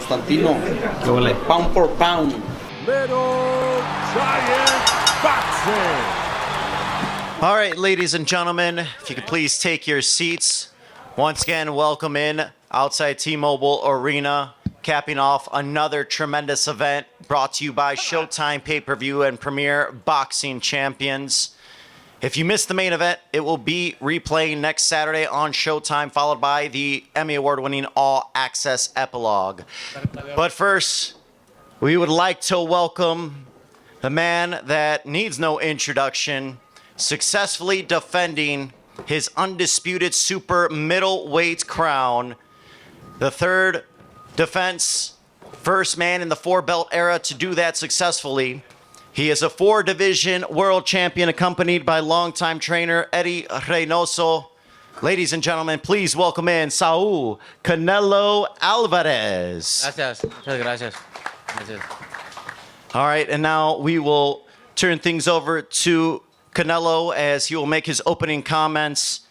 Constantino. Pound for pound. Little Giant Boxing. All right, ladies and gentlemen, if you could please take your seats. Once again, welcome in outside T-Mobile Arena, capping off another tremendous event brought to you by Showtime Pay-Per-View and Premier Boxing Champions. If you missed the main event, it will be replaying next Saturday on Showtime, followed by the Emmy Award-winning All Access Epilogue. But first, we would like to welcome the man that needs no introduction, successfully defending his undisputed super middleweight crown, the third defense, first man in the four-belt era to do that successfully. He is a four-division world champion accompanied by longtime trainer Eddie Reynoso. Ladies and gentlemen, please welcome in Saul Canelo Alvarez. Gracias. Muchas gracias. Gracias. All right, and now we will turn things over to Canelo as he will make his opening comments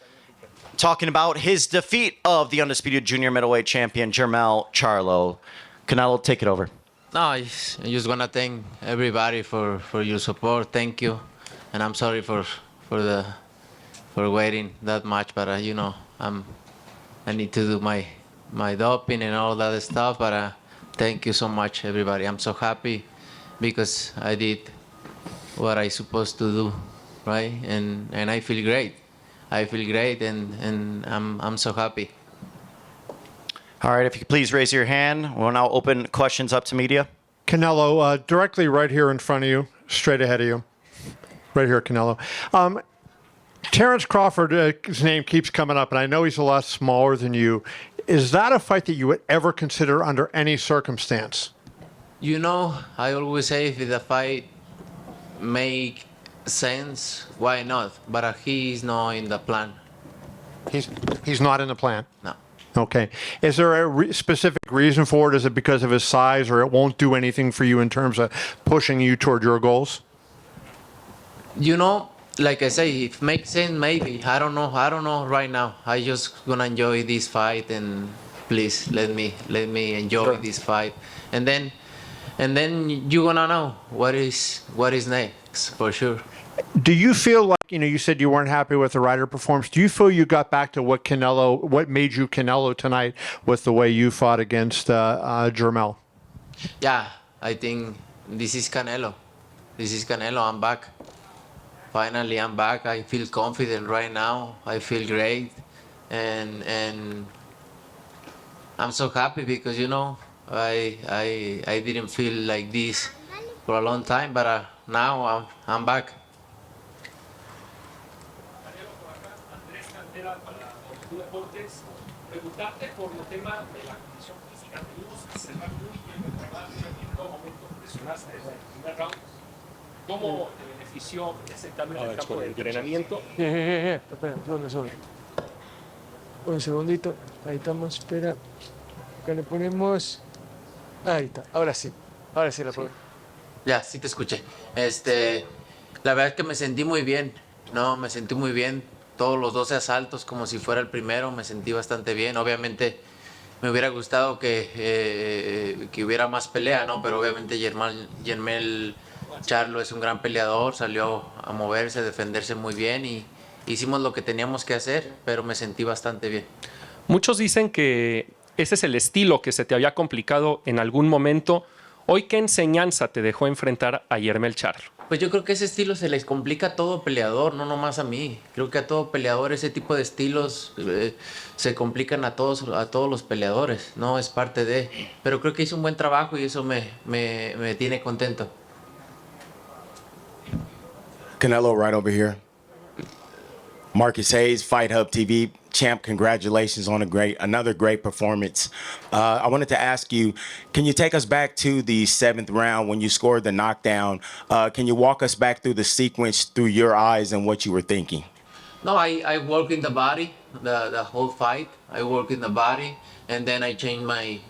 talking about his defeat of the undisputed junior middleweight champion, Jermell Charlo. Canelo, take it over. No, I just want to thank everybody for your support. Thank you. And I'm sorry for waiting that much, but you know, I need to do my doping and all that stuff, but thank you so much, everybody. I'm so happy because I did what I supposed to do, right? And I feel great. I feel great, and I'm so happy. All right, if you could please raise your hand. We'll now open questions up to media. Canelo, directly right here in front of you, straight ahead of you. Right here, Canelo. Terence Crawford, his name keeps coming up, and I know he's a lot smaller than you. Is that a fight that you would ever consider under any circumstance? You know, I always say if the fight make sense, why not? But he's not in the plan. He's not in the plan? No. Okay. Is there a specific reason for it? Is it because of his size, or it won't do anything for you in terms of pushing you toward your goals? You know, like I say, if it makes sense, maybe. I don't know right now. I just gonna enjoy this fight, and please let me enjoy this fight, and then you gonna know what is next for sure. Do you feel like, you said you weren't happy with the Ryder performance. Do you feel you got back to what made you Canelo tonight with the way you fought against Jermell? Yeah, I think this is Canelo. This is Canelo. I'm back. Finally, I'm back. I feel confident right now. I feel great, and I'm so happy because I didn't feel like this for a long time, but now I'm back. Preguntarte por el tema de la condición física. Te vimos observar muy bien en todo momento, presionaste desde el primer round. ¿Cómo te benefició ese cambio en el campo de entrenamiento? Espera, un segundito. Ahí estamos, espera. Acá le ponemos. Ahí está, ahora sí la pongo. Ya, sí te escuché. La verdad es que me sentí muy bien, ¿no? Me sentí muy bien. Todos los 12 asaltos como si fuera el primero, me sentí bastante bien. Obviamente me hubiera gustado que hubiera más pelea, ¿no? Pero obviamente Jermell Charlo es un gran peleador, salió a moverse, a defenderse muy bien y hicimos lo que teníamos que hacer, pero me sentí bastante bien. Muchos dicen que ese es el estilo que se te había complicado en algún momento. Hoy, ¿qué enseñanza te dejó enfrentar a Jermell Charlo? Pues yo creo que ese estilo se les complica a todo peleador, no nomás a mí. Creo que a todo peleador ese tipo de estilos se complican a todos los peleadores, ¿no? Es parte de... Pero creo que hice un buen trabajo y eso me tiene contento. Canelo, right over here. Marcus Hayes, Fight Hub TV. Champ, congratulations on another great performance. I wanted to ask you, can you take us back to the 7th round when you scored the knockdown? Can you walk us back through the sequence through your eyes and what you were thinking? No, I work in the body, the whole fight. I work in the body, and then I change my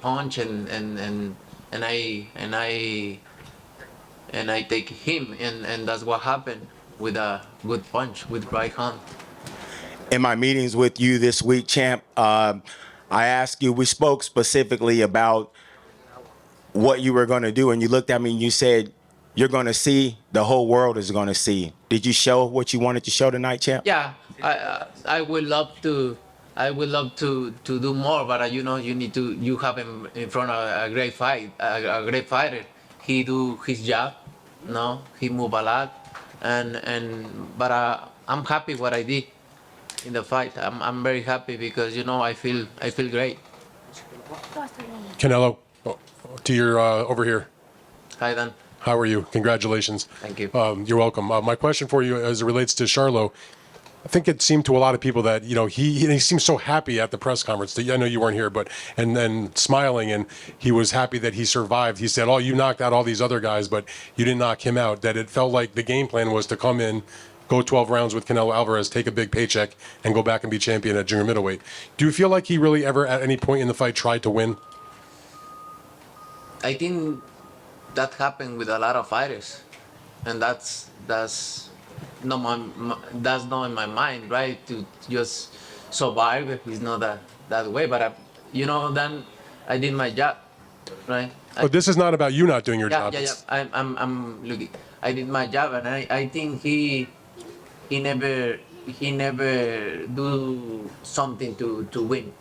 punch and I take him, and that's what happened with a good punch with right hand. In my meetings with you this week, Champ, I asked you, we spoke specifically about what you were going to do, and you looked at me and you said, you're going to see, the whole world is going to see. Did you show what you wanted to show tonight, champ? Yeah, I would love to. I would love to do more, but you know, you have him in front of a great great fighter. He do his job, no, he move a lot, but I'm happy what I did in the fight. I'm very happy because you know I feel great. Canelo, to your over here. Hi Dan. How are you? Congratulations. Thank you. You're welcome. My question for you, as it relates to Charlo, I think it seemed to a lot of people that he seemed so happy at the press conference. I know you weren't here, but and then smiling, and he was happy that he survived. He said, "Oh, you knocked out all these other guys, but you didn't knock him out." That it felt like the game plan was to come in, go 12 rounds with Canelo Alvarez, take a big paycheck, and go back and be champion at junior middleweight. Do you feel like he really ever, at any point in the fight, tried to win? I think that happened with a lot of fighters, and that's not that's not in my mind, right? To just survive is not that way. But you know, then I did my job, right? But this is not about you not doing your job. Yeah. I'm looking. I did my job, and I think he never do something to win.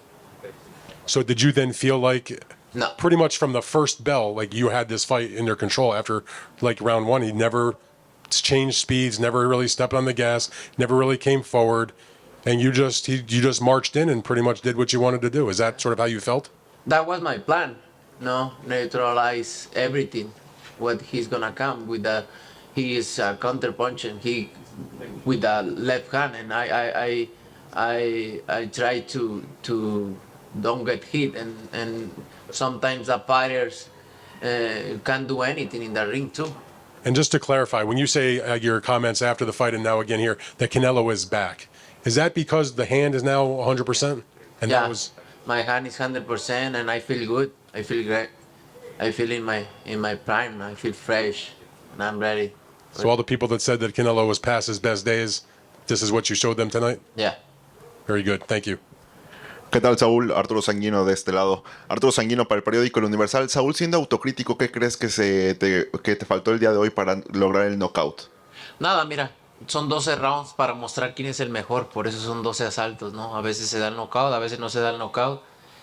So did you then feel like, No. pretty much from the first bell, like you had this fight in your control after like round one? He never changed speeds, never really stepped on the gas, never really came forward, and you just marched in and pretty much did what you wanted to do. Is that sort of how you felt? That was my plan. No, neutralize everything. What he's gonna come with he is counter punching. He with the left hand, and I try to don't get hit, and sometimes the fighters can't do anything in the ring too. And just to clarify, when you say your comments after the fight and now again here, that Canelo is back, is that because the hand is now 100%? And Yeah, that was my hand is 100%, and I feel good. I feel great. I feel in my prime. I feel fresh, and I'm ready. so all the people that said that Canelo was past his best days, this is what you showed them tonight? Yeah. Very good. Thank you. ¿Qué tal, Saúl? Arturo Sanguino de este lado. Arturo Sanguino para el periódico El Universal. Saúl, siendo autocrítico, ¿qué crees que te faltó el día de hoy para lograr el knockout? Nada, mira, son 12 rounds para mostrar quién es el mejor, por eso son 12 asaltos, ¿no? A veces se da el knockout, a veces no se da el knockout.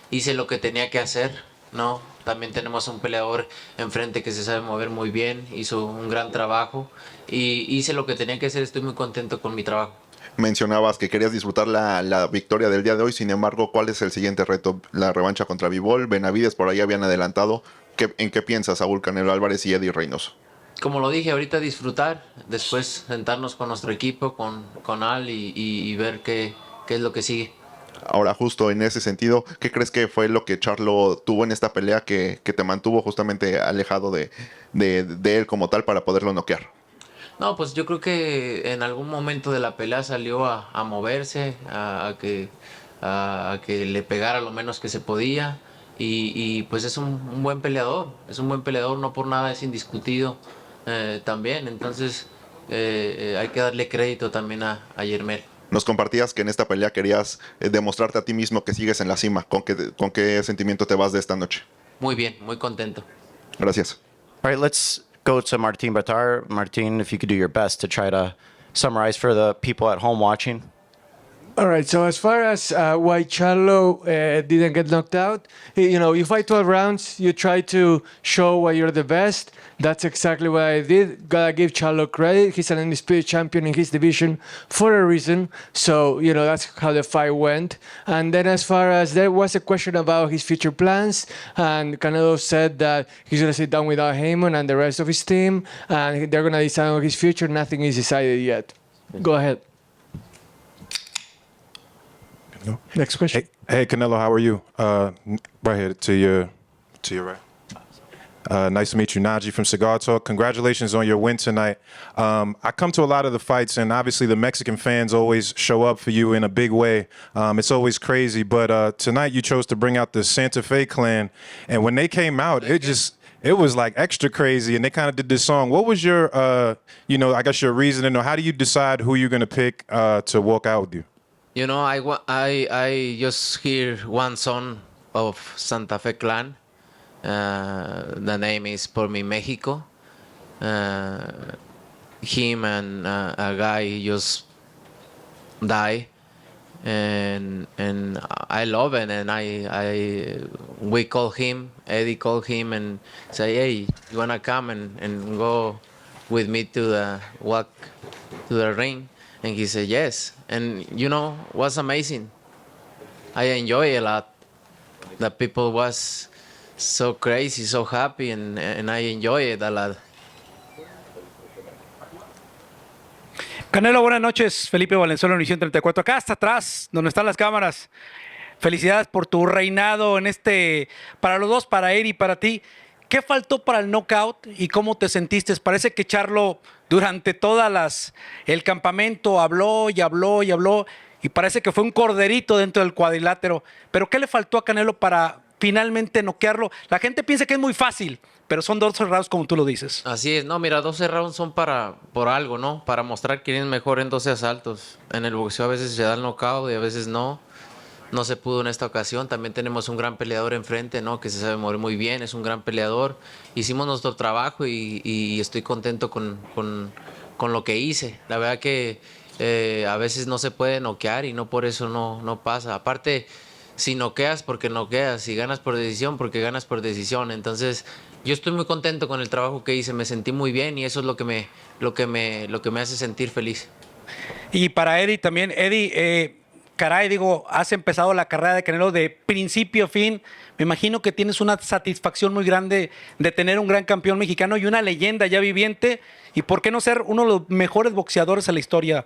Hice lo que tenía que hacer, ¿no? También tenemos un peleador enfrente que se sabe mover muy bien, hizo un gran trabajo y hice lo que tenía que hacer, estoy muy contento con mi trabajo. Mencionabas que querías disfrutar la victoria del día de hoy, sin embargo, ¿cuál es el siguiente reto? La revancha contra Bivol, Benavidez por ahí habían adelantado. ¿En qué piensas, Saúl Canelo Álvarez y Eddie Reynoso? Como lo dije, ahorita disfrutar, después sentarnos con nuestro equipo, con Al y ver qué es lo que sigue. Ahora, justo en ese sentido, ¿qué crees que fue lo que Charlo tuvo en esta pelea que te mantuvo justamente alejado de él como tal para poderlo noquear? No, pues yo creo que en algún momento de la pelea salió a moverse, a que le pegara lo menos que se podía y pues es un buen peleador, no por nada es indiscutido también, entonces hay que darle crédito también a Jermell. Nos compartías que en esta pelea querías demostrarte a ti mismo que sigues en la cima. ¿Con qué sentimiento te vas de esta noche? Muy bien, muy contento. Gracias. All right, let's go to Martin Batar. Martin, if you could do your best to try to summarize for the people at home watching. All right, so as far as why Charlo didn't get knocked out, you fight 12 rounds, you try to show why you're the best. That's exactly what I did. Gotta give Charlo credit. He's an undisputed champion in his division for a reason. So, that's how the fight went. And then as far as there was a question about his future plans, and Canelo said that he's going to sit down with Al Heyman and the rest of his team, and they're going to decide on his future. Nothing is decided yet. Go ahead. Next question. Hey, Canelo, how are you? Right here to your right. Nice to meet you, Najee from Cigar Talk. Congratulations on your win tonight. I come to a lot of the fights, and obviously the Mexican fans always show up for you in a big way. It's always crazy, but tonight you chose to bring out the Santa Fe clan, and when they came out, it was like extra crazy, and they kind of did this song. What was your, I guess your reasoning, or how do you decide who you're going to pick to walk out with you? You know, I just hear one song of Santa Fe Clan. The name is Por Mi Mexico. Him and a guy just die, and I love it, and we call him, Eddie called him and say, hey, you wanna come and go with me to the ring? And he said yes. And you know what's amazing? I enjoy it a lot. The people was so crazy, so happy, and I enjoy it a lot. Canelo, buenas noches. Felipe Valenzuela, Univisión 34. Acá hasta atrás, donde están las cámaras. Felicidades por tu reinado en para los dos, para él y para ti. ¿Qué faltó para el knockout y cómo te sentiste? Parece que Charlo durante el campamento habló y habló y habló y parece que fue un corderito dentro del cuadrilátero. Pero ¿qué le faltó a Canelo para finalmente noquearlo? La gente piensa que es muy fácil, pero son 12 rounds como tú lo dices. Así es, no, mira, 12 rounds son por algo, ¿no? Para mostrar quién es mejor en 12 asaltos. En el boxeo a veces se da el knockout y a veces no. No se pudo en esta ocasión. También tenemos un gran peleador enfrente, ¿no? Que se sabe mover muy bien, es un gran peleador. Hicimos nuestro trabajo y estoy contento con lo que hice. La verdad que a veces no se puede noquear y no por eso no pasa. Aparte, si noqueas, porque noqueas. Si ganas por decisión, porque ganas por decisión. Entonces, yo estoy muy contento con el trabajo que hice. Me sentí muy bien y eso es lo que me hace sentir feliz. Y para Eddie también, Eddie, caray, digo, has empezado la carrera de Canelo de principio a fin. Me imagino que tienes una satisfacción muy grande de tener un gran campeón mexicano y una leyenda ya viviente. ¿Y por qué no ser uno de los mejores boxeadores en la historia?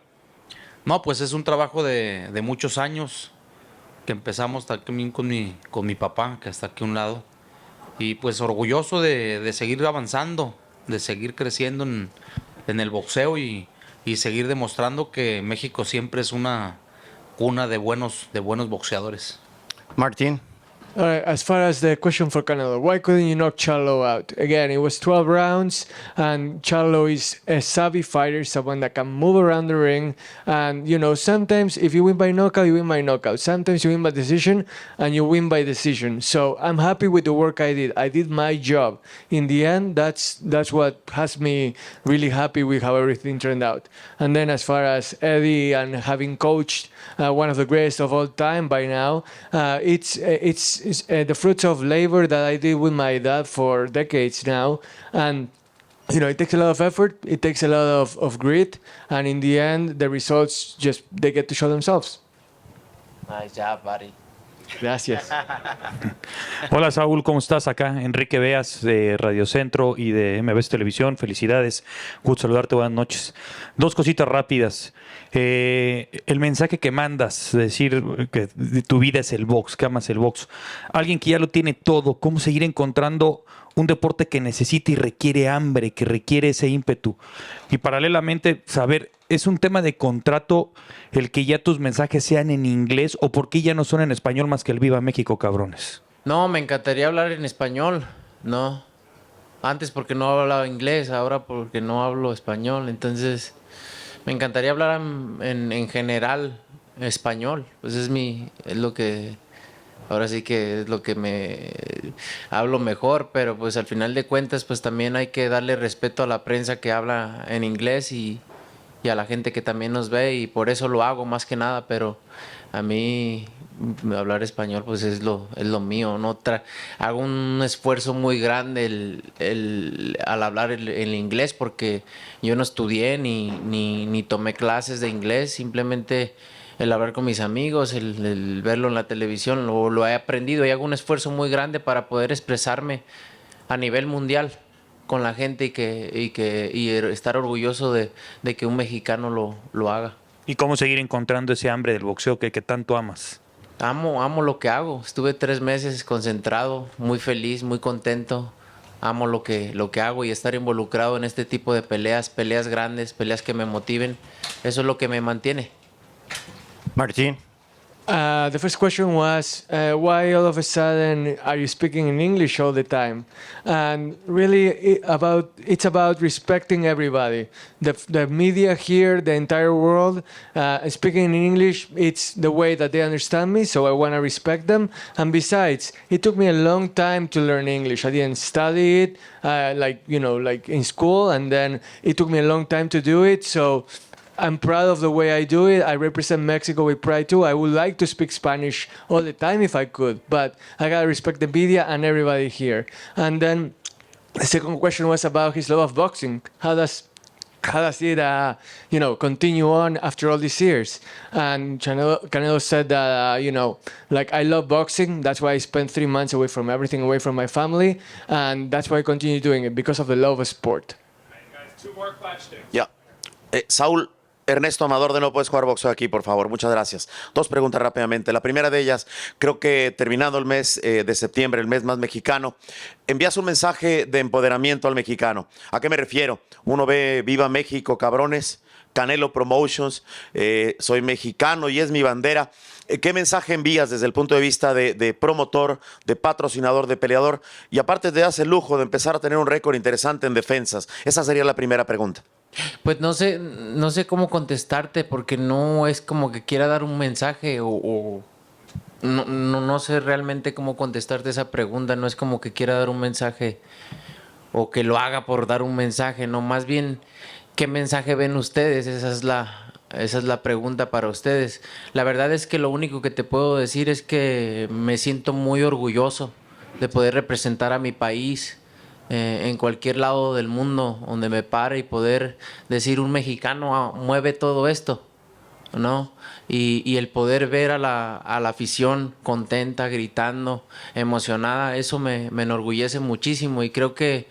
No, pues es un trabajo de muchos años que empezamos también con mi papá, que está aquí a un lado. Y pues orgulloso de seguir avanzando, de seguir creciendo en el boxeo y seguir demostrando que México siempre es una cuna de buenos boxeadores. Martin. All right, as far as the question for Canelo, why couldn't you knock Charlo out? Again, it was 12 rounds, and Charlo is a savvy fighter, someone that can move around the ring. And, you know, sometimes if you win by knockout, you win by knockout. Sometimes you win by decision, and you win by decision. So I'm happy with the work I did. I did my job. In the end, that's what has me really happy with how everything turned out. And then as far as Eddie and having coached one of the greatest of all time by now, it's the fruits of labor that I did with my dad for decades now. And, you know, it takes a lot of effort, it takes a lot of grit, and in the end, the results they get to show themselves. Nice job, buddy. Gracias. Hola Saúl, ¿cómo estás? Acá Enrique Beas de Radio Centro y de MBS Televisión. Felicidades, gusto saludarte, buenas noches. Dos cositas rápidas. El mensaje que mandas, decir que tu vida es el box, que amas el box. Alguien que ya lo tiene todo, ¿cómo seguir encontrando un deporte que necesita y requiere hambre, que requiere ese ímpetu? Y paralelamente, saber, ¿es un tema de contrato el que ya tus mensajes sean en inglés o por qué ya no son en español más que el Viva México, cabrones? No, me encantaría hablar en español, ¿no? Antes porque no hablaba inglés, ahora porque no hablo español. Entonces, me encantaría hablar en general español. Pues es lo que... Ahora sí que es lo que me hablo mejor, pero pues al final de cuentas pues también hay que darle respeto a la prensa que habla en inglés y a la gente que también nos ve y por eso lo hago más que nada, pero a mí hablar español pues es lo mío, ¿no? Hago un esfuerzo muy grande al hablar el inglés porque yo no estudié ni tomé clases de inglés, simplemente el hablar con mis amigos, el verlo en la televisión, lo he aprendido y hago un esfuerzo muy grande para poder expresarme a nivel mundial con la gente y estar orgulloso de que un mexicano lo haga. ¿Y cómo seguir encontrando ese hambre del boxeo que tanto amas? Amo lo que hago. Estuve 3 meses concentrado, muy feliz, muy contento. Amo lo que hago y estar involucrado en este tipo de peleas grandes, peleas que me motiven. Eso es lo que me mantiene. Martin. The first question was why all of a sudden are you speaking in English all the time? And really, it's about respecting everybody. The media here, the entire world, speaking in English, it's the way that they understand me, so I want to respect them. And besides, it took me a long time to learn English. I didn't study it, like in school, and then it took me a long time to do it. So I'm proud of the way I do it. I represent Mexico with pride too. I would like to speak Spanish all the time if I could, but I gotta respect the media and everybody here. And then the second question was about his love of boxing. How does it, continue on after all these years? And Canelo said that, like, I love boxing. That's why I spent 3 months away from everything, away from my family, and that's why I continue doing it because of the love of sport. Two more questions. Ya. Saúl, Ernesto Amador de No Puedes Jugar Boxeo aquí, por favor. Muchas gracias. Dos preguntas rápidamente. La primera de ellas, creo que terminando el mes de septiembre, el mes más mexicano, envías un mensaje de empoderamiento al mexicano. ¿A qué me refiero? Uno ve Viva México, cabrones, Canelo Promotions, soy mexicano y es mi bandera. ¿Qué mensaje envías desde el punto de vista de promotor, de patrocinador, de peleador? Y aparte te das el lujo de empezar a tener un récord interesante en defensas. Esa sería la primera pregunta. Pues no sé cómo contestarte porque no es como que quiera dar un mensaje o no sé realmente cómo contestarte esa pregunta. No es como que quiera dar un mensaje o que lo haga por dar un mensaje, no, más bien ¿qué mensaje ven ustedes? Esa es la pregunta para ustedes. La verdad es que lo único que te puedo decir es que me siento muy orgulloso de poder representar a mi país en cualquier lado del mundo donde me pare y poder decir un mexicano mueve todo esto, ¿no? Y el poder ver a la afición contenta, gritando, emocionada, eso me enorgullece muchísimo y creo que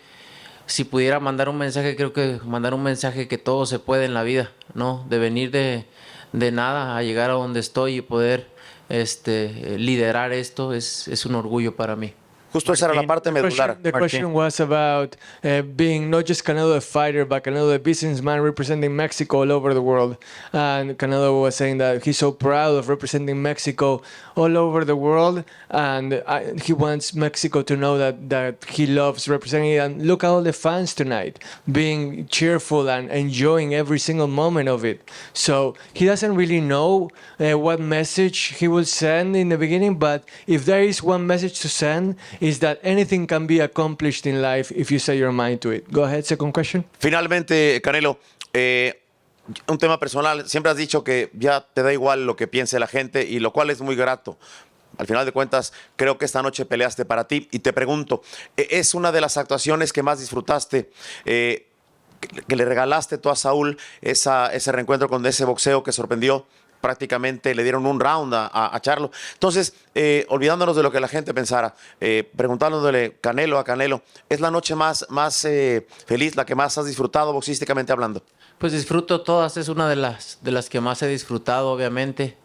si pudiera mandar un mensaje, creo que mandar un mensaje que todo se puede en la vida, ¿no? De venir de nada a llegar a donde estoy y poder liderar esto es un orgullo para mí. Justo esa era la parte medular. The question was about being not just Canelo the fighter, but Canelo the businessman representing Mexico all over the world. And Canelo was saying that he's so proud of representing Mexico all over the world, and he wants Mexico to know that he loves representing it. And look at all the fans tonight, being cheerful and enjoying every single moment of it. So he doesn't really know what message he will send in the beginning, but if there is one message to send, is that anything can be accomplished in life if you set your mind to it. Go ahead, second question. Finalmente, Canelo, un tema personal. Siempre has dicho que ya te da igual lo que piense la gente, y lo cual es muy grato. Al final de cuentas, creo que esta noche peleaste para ti. Y te pregunto, ¿es una de las actuaciones que más disfrutaste? Que le regalaste tú a Saúl ese reencuentro con ese boxeo que sorprendió. Prácticamente le dieron un round a Charlo. Entonces, olvidándonos de lo que la gente pensara, preguntándole Canelo a Canelo, ¿es la noche más feliz, la que más has disfrutado boxísticamente hablando? Pues disfruto todas, es una de las que más he disfrutado, obviamente,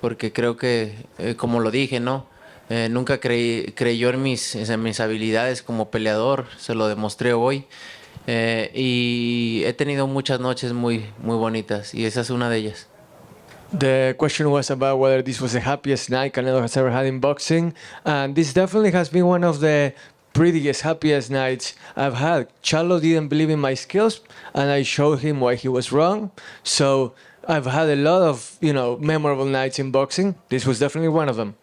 porque creo que, como lo dije, ¿no? Nunca creyó en mis habilidades como peleador, se lo demostré hoy. Y he tenido muchas noches muy bonitas, y esa es una de ellas. The question was about whether this was the happiest night Canelo has ever had in boxing, and this definitely has been one of the prettiest, happiest nights I've had. Charlo didn't believe in my skills, and I showed him why he was wrong. So I've had a lot of, memorable nights in boxing. This was definitely one of them.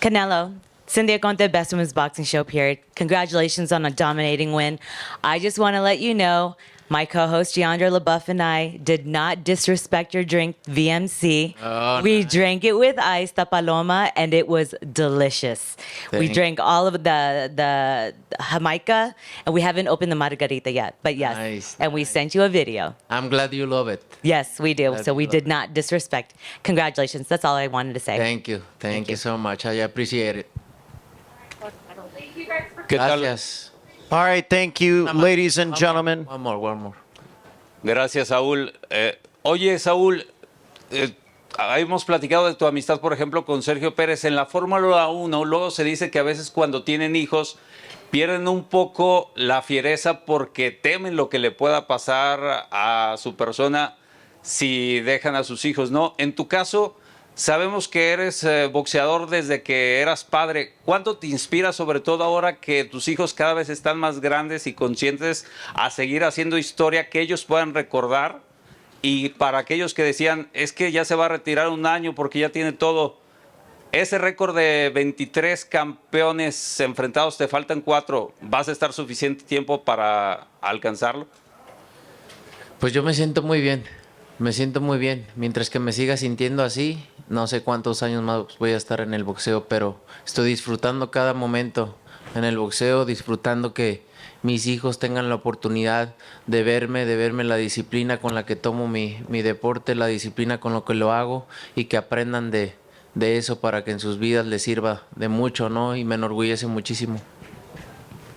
Canelo, Cynthia Conte, Best Women's Boxing Show, period. Congratulations on a dominating win. I just want to let you know, my co-host Deandra LaBeouf and I did not disrespect your drink, VMC. Oh, we nice. drank it with ice, Tapaloma, and it was delicious. We drank all of the Jamaica, and we haven't opened the Margarita yet. But yes, Nice, and we sent you a video. I'm glad you love it. Yes, we do. Glad So you we love did not disrespect. Congratulations. That's all I wanted to say. Thank you. Thank you so much. I appreciate it. Gracias. All right, thank you, ladies and gentlemen. One more. Gracias, Saúl. Oye, Saúl, hemos platicado de tu amistad, por ejemplo, con Sergio Pérez. En la Fórmula 1, luego se dice que a veces cuando tienen hijos pierden un poco la fiereza porque temen lo que le pueda pasar a su persona si dejan a sus hijos, ¿no? En tu caso, Sabemos que eres boxeador desde que eras padre. ¿Cuánto te inspira, sobre todo ahora que tus hijos cada vez están más grandes y conscientes, a seguir haciendo historia que ellos puedan recordar? Y para aquellos que decían, es que ya se va a retirar un año porque ya tiene todo. Ese récord de 23 campeones enfrentados, te faltan 4. ¿Vas a estar suficiente tiempo para alcanzarlo? Pues yo me siento muy bien. Me siento muy bien. Mientras que me siga sintiendo así, no sé cuántos años más voy a estar en el boxeo, pero estoy disfrutando cada momento en el boxeo, disfrutando que mis hijos tengan la oportunidad de verme la disciplina con la que tomo mi deporte, la disciplina con lo que lo hago y que aprendan de eso para que en sus vidas les sirva de mucho, ¿no? Y me enorgullece muchísimo.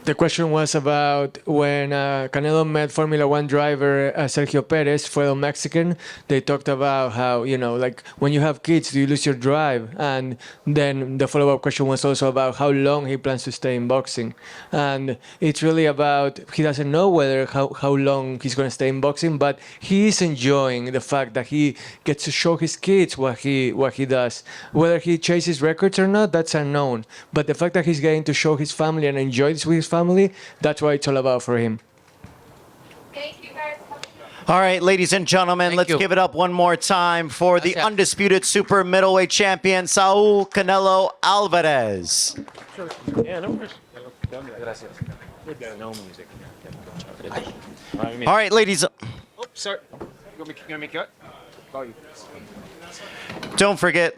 The question was about when Canelo met Formula One driver Sergio Perez, fellow Mexican. They talked about how, like when you have kids, do you lose your drive? And then the follow-up question was also about how long he plans to stay in boxing. And it's really about, he doesn't know how long he's going to stay in boxing, but he is enjoying the fact that he gets to show his kids what he does. Whether he chases records or not, that's unknown. But the fact that he's getting to show his family and enjoy this with his family, that's what it's all about for him. All right, ladies and gentlemen, let's give it up one more time for the undisputed super middleweight champion, Saul Canelo Alvarez. Yeah, no worries. Gracias. No music. All right, ladies. Oh, sorry. You want me to cut? Call you. Don't forget,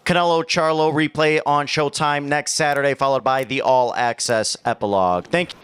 Canelo Charlo replay on Showtime next Saturday, followed by the All Access epilogue. Thank you.